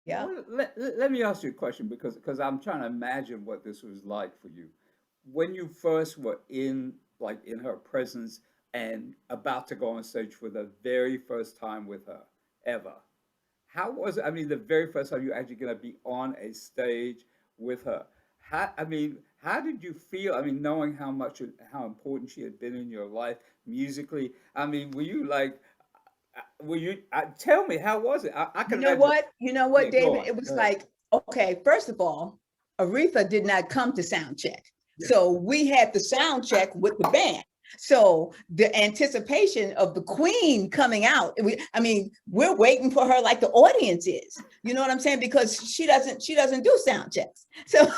Yeah. Well, let me ask you a question because I'm trying to imagine what this was like for you when you first were in like in her presence and about to go on stage for the very first time with her ever. How was it? I mean, the very first time you're actually going to be on a stage with her. How did you feel? I mean, knowing how important she had been in your life musically. I mean, were you like, were you? Tell me, how was it? I can You know imagine. what? You know Yeah, what, go David? on. It Go was ahead. like, okay, first of all, Aretha did not come to sound check. Yeah. So we had the sound check with the band. So the anticipation of the queen coming out, I mean, we're waiting for her like the audience is. You know what I'm saying? Because she doesn't do sound checks. So it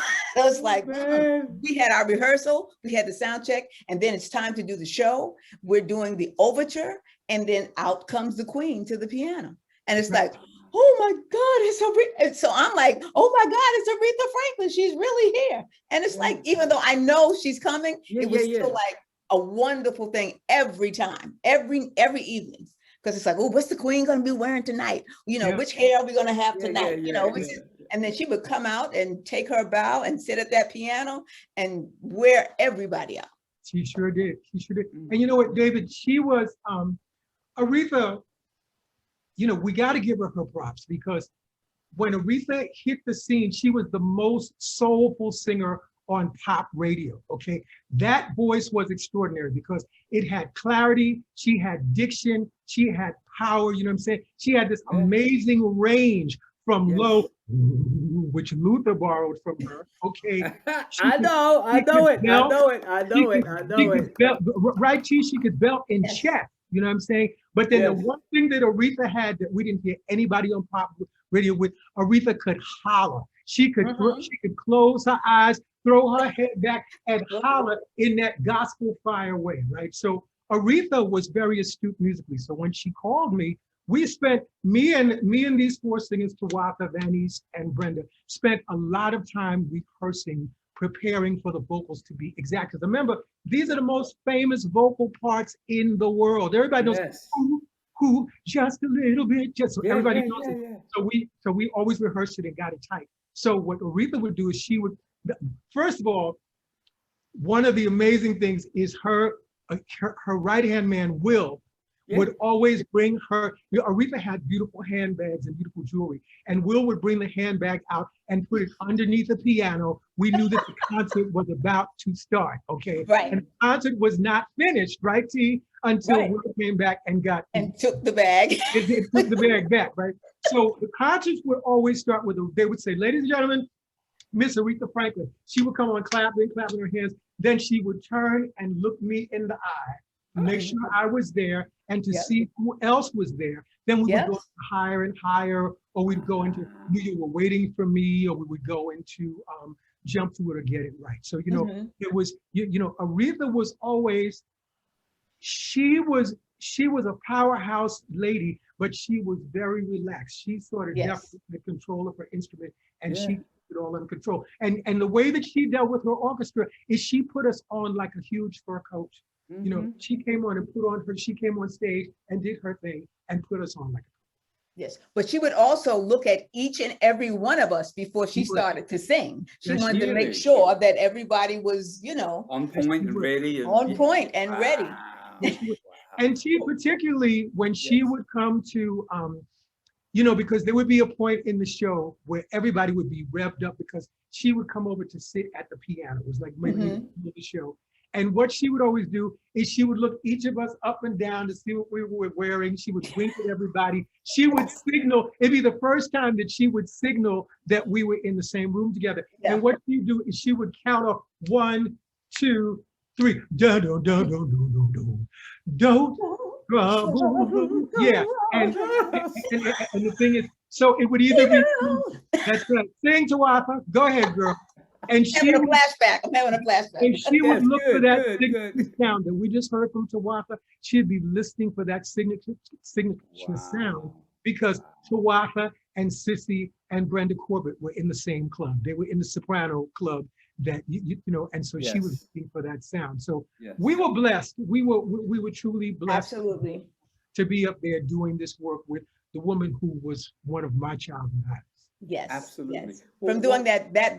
was Oh like, man. we had our rehearsal, we had the sound check, and then it's time to do the show. We're doing the overture, and then out comes the queen to the piano. And it's like, oh my God, it's Aretha. And so I'm like, oh my God, it's Aretha Franklin. She's really here. And it's Yeah. like, even though I know she's coming, Yeah. it Yeah. was still Yeah. like a wonderful thing every time, every evening. Because it's like, oh, what's the queen going to be wearing tonight? You know, Yeah. which hair are we going to have Yeah. Yeah. tonight? You Yeah. know, Yeah. and then she would come out and take her bow and sit at that piano and wear everybody out. She sure did. She sure did. Mm. And you know what, David? She was Aretha. You know, we got to give her props because when Aretha hit the scene, she was the most soulful singer on pop radio. Okay. That voice was extraordinary because it had clarity, she had diction, she had power. You know what I'm saying? She had this Yeah. amazing range from Yes. low, which Luther borrowed from her. Okay. She I could, know. I she know could it. I belt, know it. I she know it. could, I she know could it. belt, right, T, she could belt in Yes. check. You know what I'm saying? But then the Yes. one thing that Aretha had that we didn't hear anybody on pop radio with, Aretha could holler. Mhm. She could close her eyes, throw her head back, and holler in that gospel fire way, right? So Aretha was very astute musically. So when she called me, we spent me and these four singers, Tawatha, Vanice, and Brenda, spent a lot of time rehearsing, preparing for the vocals to be exact. Because remember, these are the most famous vocal parts in the world. Everybody knows Yes. who, just a little bit, just so Yeah. everybody Yeah. knows Yeah. it. Yeah. So we always rehearsed it and got it tight. So what Aretha would do is she would, first of all, one of the amazing things is her right hand man Will Yeah. would always bring her. You know, Aretha had beautiful handbags and beautiful jewelry, and Will would bring the handbag out and put it underneath the piano. We knew that the concert was about to start. Okay, Right, and the concert was not finished, right, T, until right. Will came back and got And took the bag. it took the bag back, right? So the concerts would always start with they would say, "Ladies and gentlemen, Miss Aretha Franklin." She would come on clapping her hands. Then she would turn and look me in the eye, make sure I was there, and to Yep. see who else was there. Then we would go Yes. higher and higher, or we'd go into "You Were Waiting for Me," or we would go into "Jump to It" or "Get It Right." So Mhm. it was Aretha was always she was a powerhouse lady, but she was very relaxed. She sort of Yes. definitely had control of her instrument, and she Yeah. kept it all under control. And the way that she dealt with her orchestra is she put us on like a huge fur coat. Mm-hmm. She came on and put on her. She came on stage and did her thing and put us on like Yes. But she would also look at each and every one of us before she she would. started to sing. She Yes, wanted she to make Really? sure that everybody was, On yes, point she and would. ready and on point and ready. wow. Yes, she would. And she Wow. particularly when she Yes. would come to because there would be a point in the show where everybody would be revved up because she would come over to sit at the piano. It was like maybe Mhm. the show. And what she would always do is she would look each of us up and down to see what we were wearing. She would wink at everybody. She would signal. It'd be the first time that she would signal that we were in the same room together. Yeah. And what she would do is she would count off 1, 2, 3. Da, da, da, da, da, da, da. Don't trouble. Yeah. And, and the thing is, so it would either be, that's right, sing to Arthur, go ahead, girl. And she Having a would, flashback. I'm having a flashback. and she would Yes, look for good, that good, signature good. sound that we just heard from Tawatha. She'd be listening for that signature sound Wow. because Wow. Tawatha and Sissy and Brenda Corbett were in the same club. They were in the soprano club that and so she was Yes. looking for that sound. So Yes. we were blessed. We were truly blessed Absolutely. to be up there doing this work with the woman who was one of my childhood idols. Yes. Absolutely. Yes. Well, From doing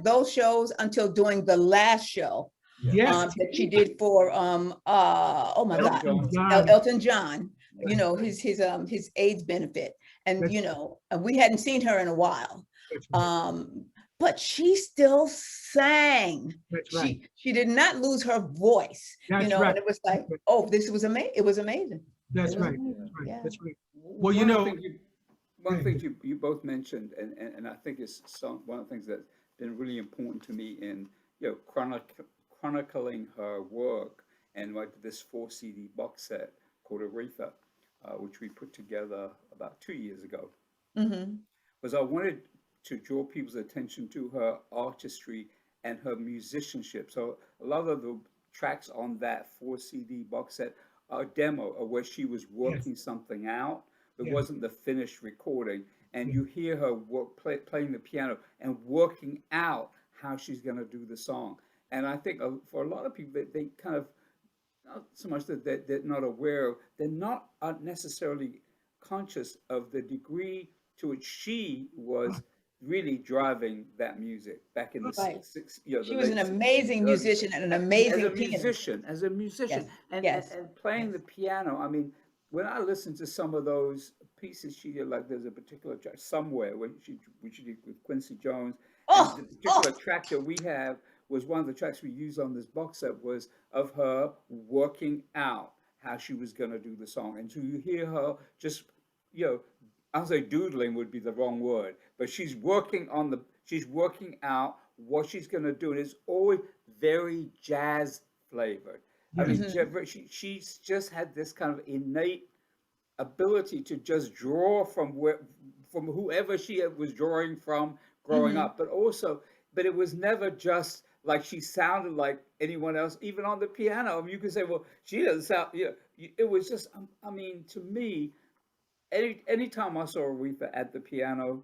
those shows until doing the last show Yes. that she did for oh my God, Elton John. Elton John, Yeah. you know, his AIDS benefit. And That's you know, we hadn't seen her in a while. That's right. But she still sang. That's right. She did not lose her voice, you That's know, right. and it was like, That's right. oh, this was amazing. It was amazing. That's It was right. amazing. That's right. Yeah. That's right. Well, One you of the know, things one thing you both mentioned, and I think it's one of the things that's been really important to me in, you know, chronicling her work, and like this 4 CD box set called Aretha, which we put together about 2 years ago, was I wanted to draw people's attention to her artistry and her musicianship. So a lot of the tracks on that 4 CD box set are a demo of where she was working something out. It wasn't the finished recording, and you hear her playing the piano and working out how she's going to do the song. And I think for a lot of people, they kind of, not so much that they're not aware of, they're not necessarily conscious of the degree to which she was really driving that music back in the six. You know, she was an amazing musician and an amazing pianist. As a musician, Yes. and playing the piano. I mean, when I listen to some of those pieces she did, like there's a particular track somewhere when she did with Quincy Jones. And the particular track that we have was one of the tracks we used on this box set was of her working out how she was going to do the song, and so you hear her just, you know, I'll say doodling would be the wrong word, but she's working out what she's going to do, and it's always very jazz flavored. I mean, she's just had this kind of innate ability to just draw from whoever she was drawing from growing up, but it was never just like she sounded like anyone else, even on the piano. I mean, you could say, well, she doesn't sound, you know, it was just, I mean, to me, anytime I saw Aretha at the piano,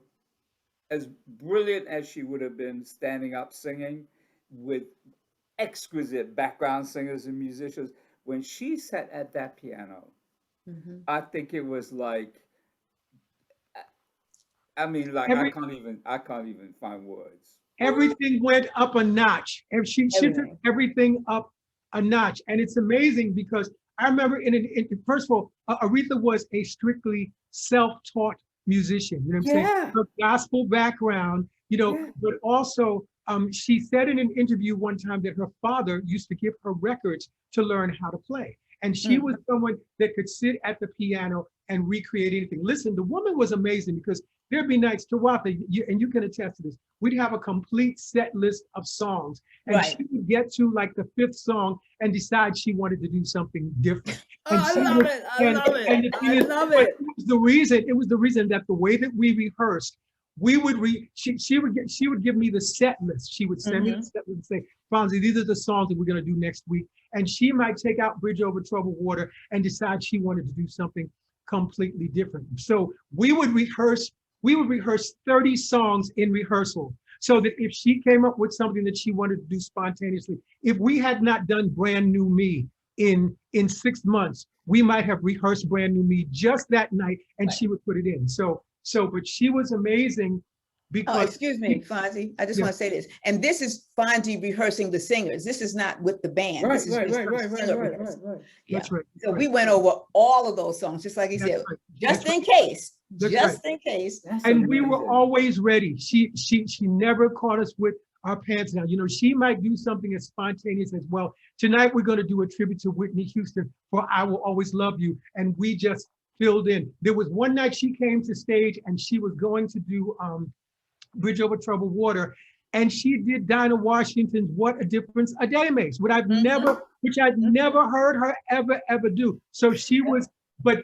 as brilliant as she would have been standing up singing with exquisite background singers and musicians, when she sat at that piano, I think it was like, I mean, like I can't even find words. Everything went up a notch, and she took everything up a notch, and it's amazing because I remember first of all, Aretha was a strictly self-taught musician. You know what I'm saying? Her gospel background, you know, but also she said in an interview one time that her father used to give her records to learn how to play. And she was someone that could sit at the piano and recreate anything. Listen, the woman was amazing because there'd be nights, Tawatha, and you can attest to this, we'd have a complete set list of songs. And she would get to like the 5th song and decide she wanted to do something different. And I love it. It was the reason that the way that we rehearsed, she would give me the set list. She would send me the set list and say, Fonzi, these are the songs that we're going to do next week. And she might take out Bridge Over Troubled Water and decide she wanted to do something completely different. So we would rehearse 30 songs in rehearsal, so that if she came up with something that she wanted to do spontaneously, if we had not done Brand New Me in 6 months, we might have rehearsed Brand New Me just that night, and she would put it in. But she was amazing because— excuse me, Fonzie, I just want to say this. And this is Fonzie rehearsing the singers. This is not with the band. Right. That's right. So we went over all of those songs, just like he said, just in case. In case. And we were always ready. She never caught us with our pants down. You know, she might do something as spontaneous as, well, tonight we're going to do a tribute to Whitney Houston for I Will Always Love You. And we just filled in. There was one night she came to stage and she was going to do Bridge Over Troubled Water. And she did Dinah Washington's What a Difference a Day Makes, which I'd never heard her ever do. So she was, but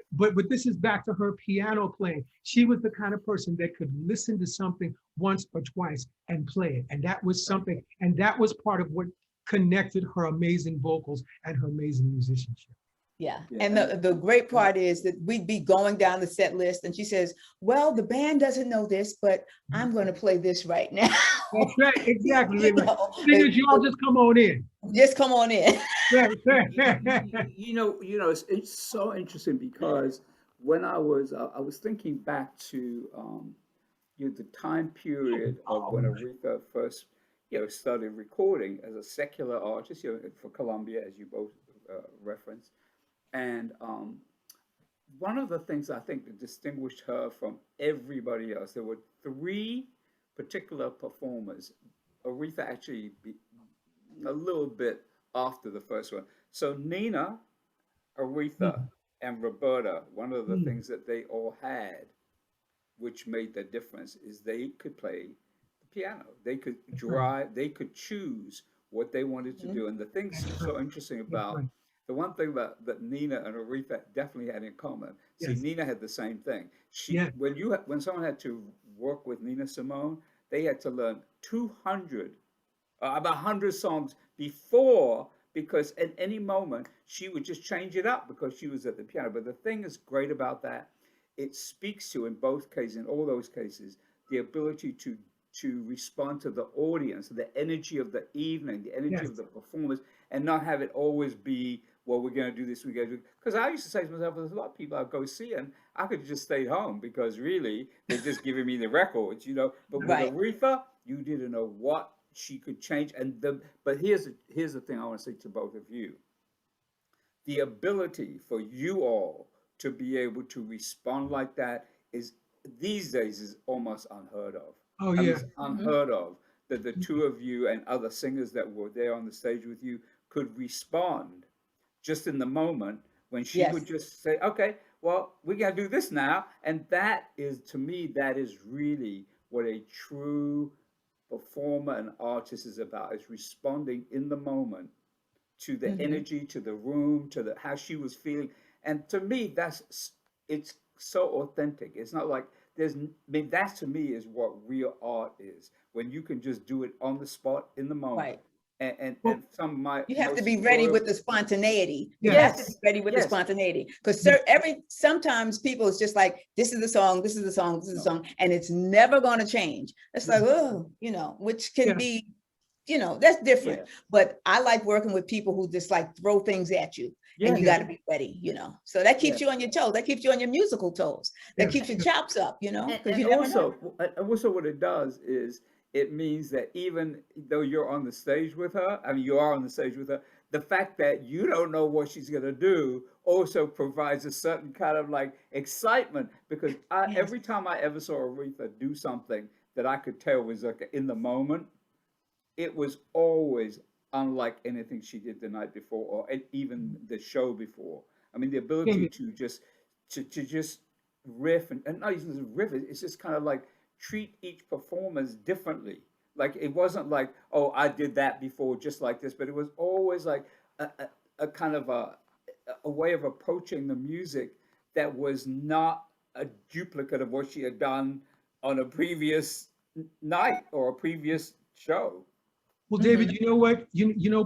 this is back to her piano playing. She was the kind of person that could listen to something once or twice and play it. And that was something, and that was part of what connected her amazing vocals and her amazing musicianship. Yeah. And the great part is that we'd be going down the set list and she says, well, the band doesn't know this, but I'm going to play this right now. That's right. Exactly. Singers, y'all just come on in. Just come on in. You know, it's so interesting because when I was thinking back to the time period of when Aretha first, started recording as a secular artist, for Columbia, as you both referenced. And one of the things I think that distinguished her from everybody else, there were three particular performers. Aretha actually a little bit after the first one. So Nina, Aretha, and Roberta, one of the things that they all had, which made the difference, is they could play the piano. They could drive, they could choose what they wanted to do. And the thing so interesting about, the one thing that Nina and Aretha definitely had in common, see, Nina had the same thing. When someone had to work with Nina Simone, they had to learn 200, about 100 songs before, because at any moment she would just change it up because she was at the piano. But the thing is great about that, it speaks to, in both cases, in all those cases, the ability to respond to the audience, the energy of the evening, the energy of the performance, and not have it always be, well, we're going to do this, we're going to do. Because I used to say to myself, there's a lot of people I go see, and I could just stay home because really they're just giving me the records, But with Aretha, you didn't know what she could change. But here's the thing I want to say to both of you: the ability for you all to be able to respond like that is these days is almost unheard of. Oh yeah, it's unheard of that the two of you and other singers that were there on the stage with you could respond just in the moment when she would just say, okay, well, we're going to do this now. And that is, to me, that is really what a true performer and artist is about, is responding in the moment to the energy, to the room, to how she was feeling. And to me, it's so authentic. It's not like that to me is what real art is, when you can just do it on the spot in the moment. Right. And some of my, you have to be ready with the spontaneity. Yes. You have to be ready with the spontaneity, because sometimes people, it's just like, this is the song, this is the song, this is the song, and it's never going to change. It's like, which can be, that's different. But I like working with people who just like throw things at you, and you got to be ready, So that keeps you on your toes. That keeps you on your musical toes. That keeps your chops up, because you never know. Also what it does is, it means that even though you're on the stage with her, you are on the stage with her, the fact that you don't know what she's going to do also provides a certain kind of like excitement, because every time I ever saw Aretha do something that I could tell was like in the moment, it was always unlike anything she did the night before or even the show before. The ability to just riff and not even riff, it's just kind of like treat each performance differently. Like, it wasn't like, oh, I did that before just like this, but it was always like a kind of a way of approaching the music that was not a duplicate of what she had done on a previous night or a previous show. Well, David, you know what?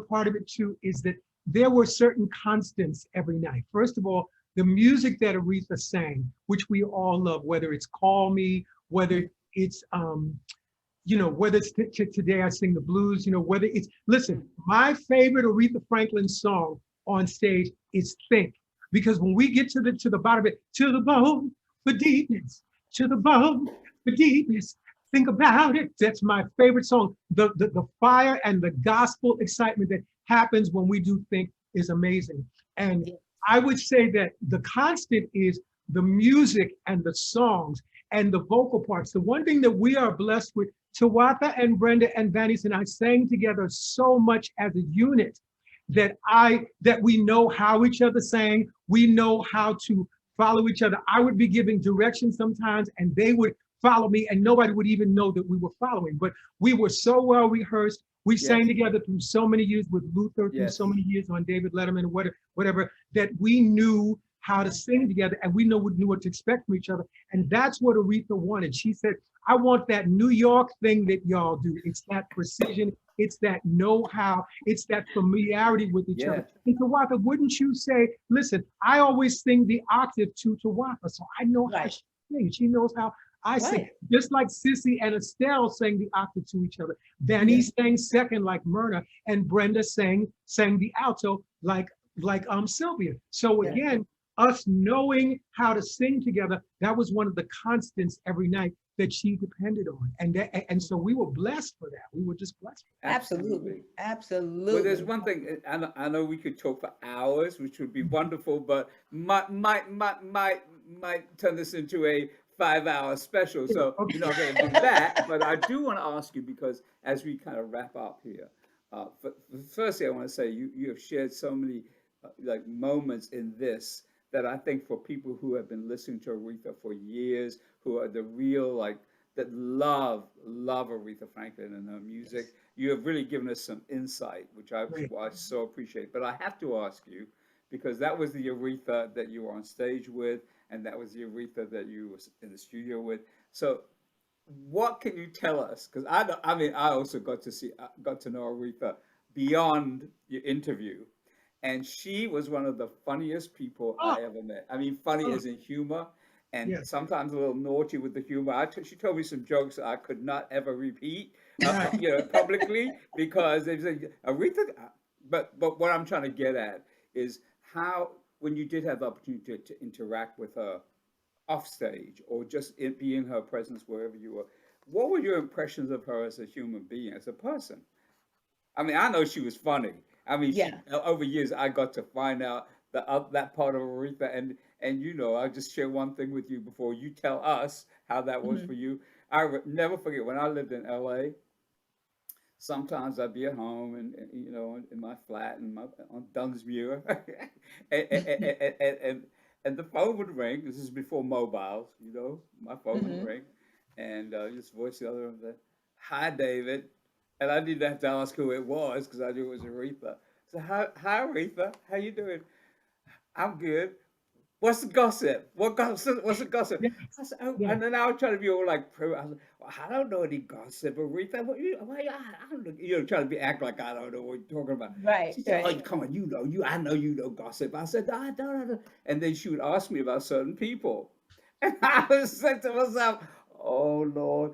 Part of it too is that there were certain constants every night. First of all, the music that Aretha sang, which we all love, whether it's Call Me, whether it's whether it's Today I Sing the Blues, whether it's, listen, my favorite Aretha Franklin song on stage is Think, because when we get to the bottom of it, to the bone for deepness, to the bone for deepness, think about it. That's my favorite song. The fire and the gospel excitement that happens when we do Think is amazing. And I would say that the constant is the music and the songs and the vocal parts. The one thing that we are blessed with, Tawatha and Brenda and Vanis and I sang together so much as a unit that we know how each other sang. We know how to follow each other. I would be giving directions sometimes and they would follow me and nobody would even know that we were following. But we were so well rehearsed. We sang together through so many years with Luther, through so many years on David Letterman, whatever, that we knew how to sing together, and we knew what to expect from each other. And that's what Aretha wanted. She said, I want that New York thing that y'all do. It's that precision, it's that know-how, it's that familiarity with each other. And Tawatha, wouldn't you say, listen, I always sing the octave to Tawatha, so I know how she sings. She knows how I sing. Just like Sissy and Estelle sang the octave to each other. Danny sang second like Myrna, and Brenda sang the alto like Sylvia. So again, us knowing how to sing together, that was one of the constants every night that she depended on. And so we were blessed for that. We were just blessed. Absolutely. Well, there's Absolutely. one thing. I know we could talk for hours, which would be wonderful, but might turn this into a 5-hour special. So Okay. we're not going to do that. But I do want to ask you, because as we kind of wrap up here, firstly, I want to say you have shared so many like moments in this that I think for people who have been listening to Aretha for years, who are the real like that love Aretha Franklin and her music, you have really given us some insight, which I so appreciate. But I have to ask you, because that was the Aretha that you were on stage with, and that was the Aretha that you were in the studio with. So what can you tell us? Because I mean, I also got to know Aretha beyond your interview, and she was one of the funniest people Oh, I ever met. I mean, funny oh, as in humor, and yes. sometimes a little naughty with the humor. She told me some jokes that I could not ever repeat, Right. publicly, because they said Aretha. But what I'm trying to get at is how, when you did have the opportunity to interact with her off stage or just be in her presence wherever you were, what were your impressions of her as a human being, as a person? I mean, I know she was funny. I mean, Yeah. over years I got to find out that part of Aretha, and I'll just share one thing with you before you tell us how that was Mhm. for you. Never forget when I lived in LA. Sometimes I'd be at home and in my flat on Dunsmuir, and, and, and, and, and and the phone would ring. This is before mobiles, my phone would Mhm. ring, and just voice the other one said, "Hi, David," and I didn't have to ask who it was because I knew it was Aretha. So, hi, Aretha, how you doing? I'm good. What's the gossip? What gossip? What's the gossip? Yes. I said, oh, Yes. and then I was trying to be all like, I was like, well, I don't know any gossip, Aretha. I don't know, trying to act like I don't know what you're talking about. Right. She said, oh, Right. come on, I know you know gossip. I said, I don't. And then she would ask me about certain people, and I was saying to myself, oh Lord,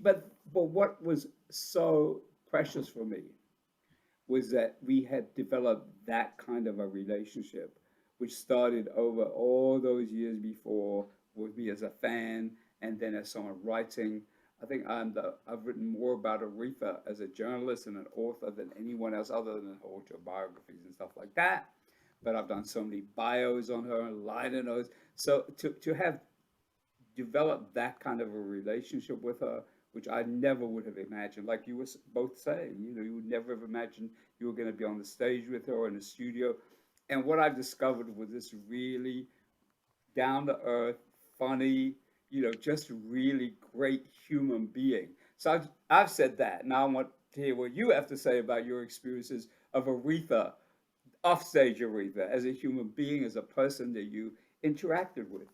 but what was so precious for me was that we had developed that kind of a relationship, which started over all those years before with me as a fan and then as someone writing. I think I've written more about Aretha as a journalist and an author than anyone else other than her autobiographies and stuff like that. But I've done so many bios on her, liner notes. So to have developed that kind of a relationship with her, which I never would have imagined. Like you were both saying, you would never have imagined you were going to be on the stage with her or in the studio. And what I discovered was this really down to earth, funny, just really great human being. So I've said that. Now I want to hear what you have to say about your experiences of Aretha, offstage Aretha, as a human being, as a person that you interacted with.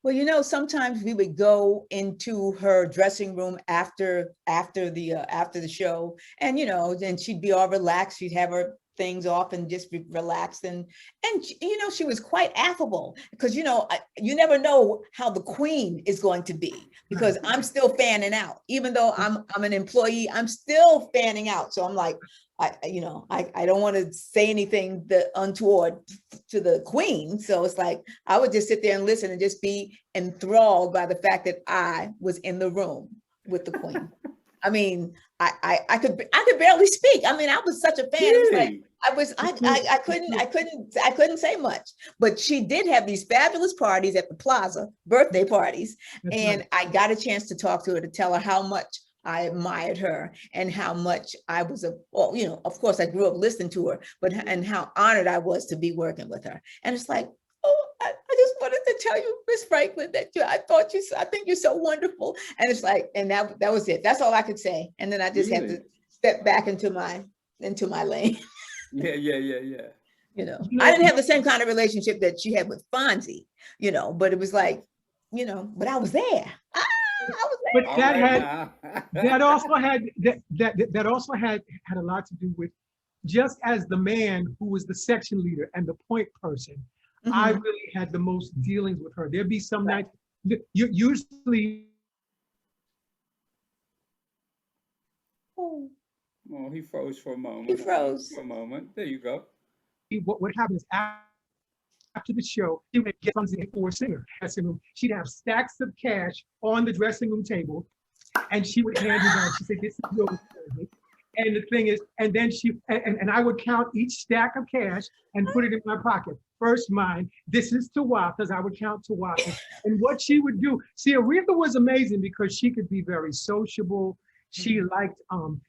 Well, sometimes we would go into her dressing room after the show, and then she'd be all relaxed. She'd have her things off and just be relaxed, and she was quite affable because you never know how the queen is going to be, because I'm still fanning out, even though I'm an employee. I'm still fanning out, so I'm like, I don't want to say anything untoward to the queen. So it's like I would just sit there and listen and just be enthralled by the fact that I was in the room with the queen. I mean, I could barely speak. I mean, I was such a fan. It was like Really? I couldn't say much. But she did have these fabulous parties at the plaza, birthday parties, That's and right. I got a chance to talk to her, to tell her how much I admired her and how much I was of course I grew up listening to her, and how honored I was to be working with her. And it's like, oh, I just wanted to tell you, Miss Franklin, that I think you're so wonderful. And it's like, and that was it. That's all I could say. And then I just had to Really? step back into my lane. Yeah. You I know, didn't have the same kind of relationship that she had with Fonzi, but it was like, but I was there. I was but All that right had now. that also had that also had a lot to do with, just as the man who was the section leader and the point person, there. I Hmm. really had the most dealings with her. There'd be some Right. nights, you usually Oh, Oh, he froze for a he moment. froze. For a moment. There you go. what happens after the show, she would get something for a singer. Dressing room. She'd have stacks of cash on the dressing room table, and she would hand it out. She said, "This is yours." And the thing is, and then and I would count each stack of cash and put it in my pocket. First mine, this is Tawatha's. I would count Tawatha's. And what she would do, see, Aretha was amazing because she could be very sociable. She liked,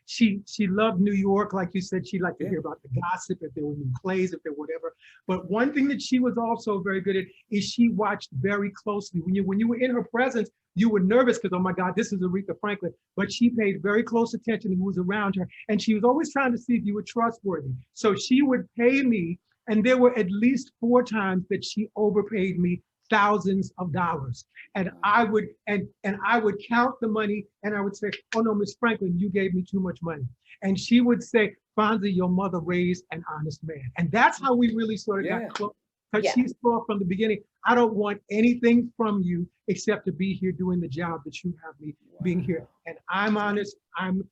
she loved New York. Like you said, she liked to hear about the gossip, if there were new plays, if there were whatever. But one thing that she was also very good at is she watched very closely. When you were in her presence, you were nervous because, oh my God, this is Aretha Franklin. But she paid very close attention to who was around her. And she was always trying to see if you were trustworthy. So she would pay me. And there were at least 4 times that she overpaid me thousands of dollars. And I would I would count the money and I would say, "Oh no, Miss Franklin, you gave me too much money." And she would say, "Fonzi, your mother raised an honest man." And that's how we really sort of got close. Because she saw from the beginning, I don't want anything from you except to be here doing the job that you have me being here. And I'm honest, I'm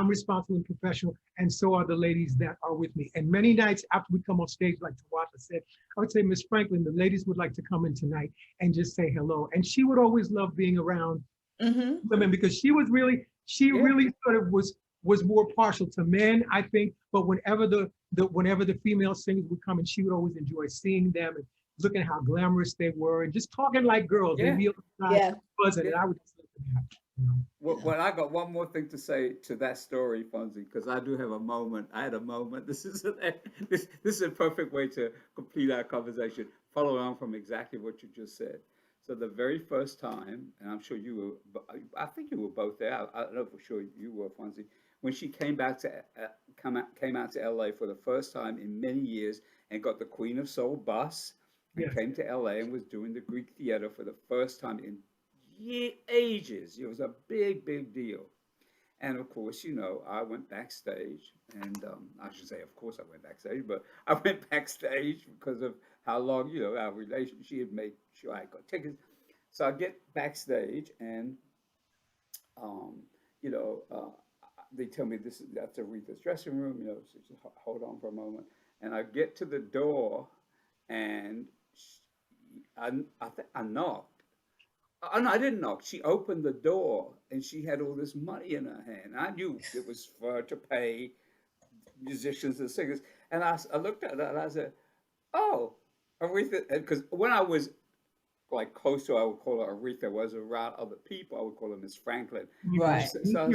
responsible and professional, and so are the ladies that are with me. And many nights after we come on stage, like Tawatha said, I would say, "Miss Franklin, the ladies would like to come in tonight and just say hello." And she would always love being around women because she really sort of was more partial to men, I think. But whenever the female singers would come, and she would always enjoy seeing them and looking at how glamorous they were and just talking like girls. And I would just listen to that. You know? Well, I got one more thing to say to that story, Fonzi, because I do have a moment. I had a moment. This is a perfect way to complete our conversation. Follow on from exactly what you just said. So the very first time, and I'm sure you were, I think you were both there. I don't know for sure you were, Fonzi, when she came out to LA for the first time in many years and got the Queen of Soul bus and came to LA and was doing the Greek theater for the first time in ages. It was a big, big deal. And of course, you know, I went backstage, and I should say, of course, I went backstage, but I went backstage because of how long, you know, our relationship. She had made sure I got tickets. So I get backstage, and you know, they tell me that's Aretha's dressing room. You know, so just hold on for a moment, and I get to the door, and I knocked. Oh, no, I didn't knock. She opened the door, and she had all this money in her hand. I knew it was for her to pay musicians and singers. And I looked at her, and I said, "Oh, Aretha," because when I was like close to her, I would call her Aretha. Was around other people, I would call her Miss Franklin. Right. So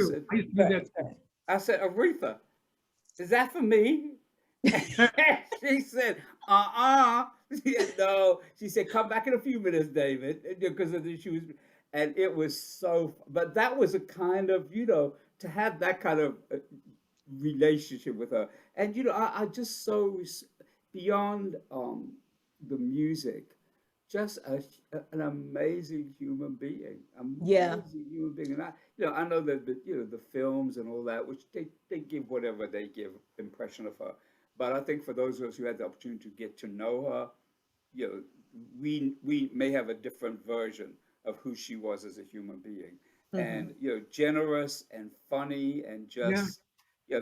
I said, "Aretha, is that for me?" She said, no. She said, "Come back in a few minutes, David," because of the shoes. And it was so, but that was a kind of, you know, to have that kind of relationship with her. And, you know, I just so, beyond the music, just an amazing human being. Amazing human being. And I know that the films and all that, which they give whatever they give impression of her. But I think for those of us who had the opportunity to get to know her, you know, we may have a different version of who she was as a human being, and you know, generous and funny and just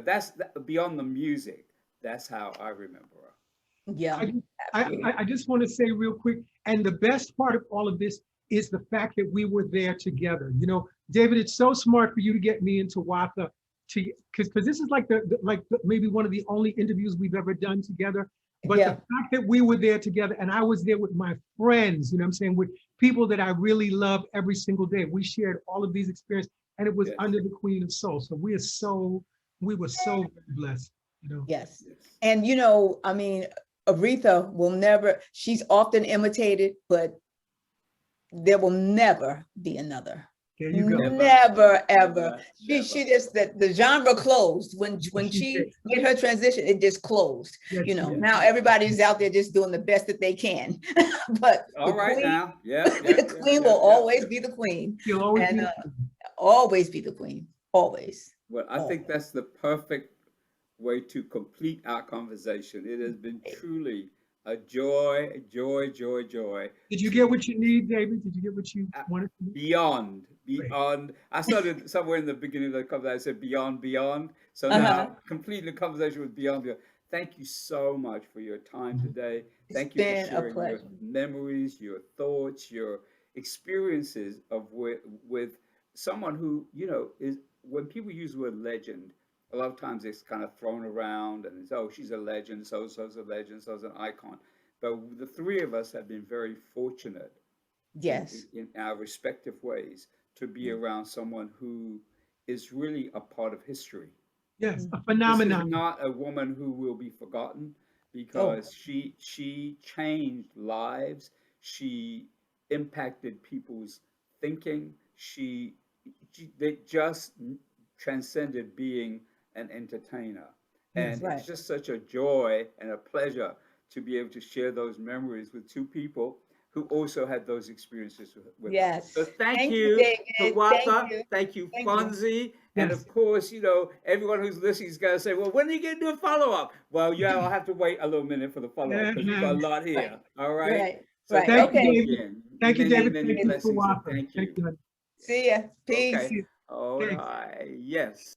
that's beyond the music. That's how I remember her. Yeah. I just want to say real quick, and the best part of all of this is the fact that we were there together. You know, David, it's so smart for you to get me into Tawatha, because this is like maybe one of the only interviews we've ever done together. But the fact that we were there together, and I was there with my friends, you know what I'm saying, with people that I really love every single day. We shared all of these experiences, and it was under the Queen of Soul. So we were so very blessed, you know. Yes. And, you know, I mean, Aretha will never, she's often imitated, but there will never be another. There you go. Never, ever. She just, the genre closed. When she made her transition, it just closed. Yes, you know, now everybody's out there just doing the best that they can. But all right queen, now. The queen will always be the queen. She'll always and, be always be the queen. Always. Well, I think that's the perfect way to complete our conversation. It has been truly a joy. Did you get what you need, David? Did you get what you wanted? Beyond. I started somewhere in the beginning of the conversation. I said beyond. So now completing the conversation with beyond. thank you so much for your time today. It's Thank you for been a sharing your pleasure. memories, your thoughts, your experiences of with someone who, you know, is when people use the word legend, a lot of times it's kind of thrown around and it's, oh, she's a legend, so's a legend, so's an icon. But the three of us have been very fortunate Yes. in our respective ways to be around someone who is really a part of history. Yes, a Mhm. This is phenomenon. not a woman who will be forgotten Oh, because she changed lives. She impacted people's thinking. They just transcended being an entertainer. Yes. And right. it's just such a joy and a pleasure to be able to share those memories with two people who also had those experiences with her. So Yes. thank Thank you, you, David. Thank Tawatha. you. Thank you, Thank you. Fonzi. And Yes. of course, you know, everyone who's listening is going to say, well, when are you going to do a follow up? Well, yeah, I'll have to wait a little minute for the follow up because we've got a Yes. lot Right. here. All right. Right. So Right. Thank thank you, you Okay. David. again. Thank you, Many, David. Thank many Thank you. you, blessings and Tawatha. thank Thank you. you. See ya. Thank Peace. Okay. you. All Thanks. right. Yes.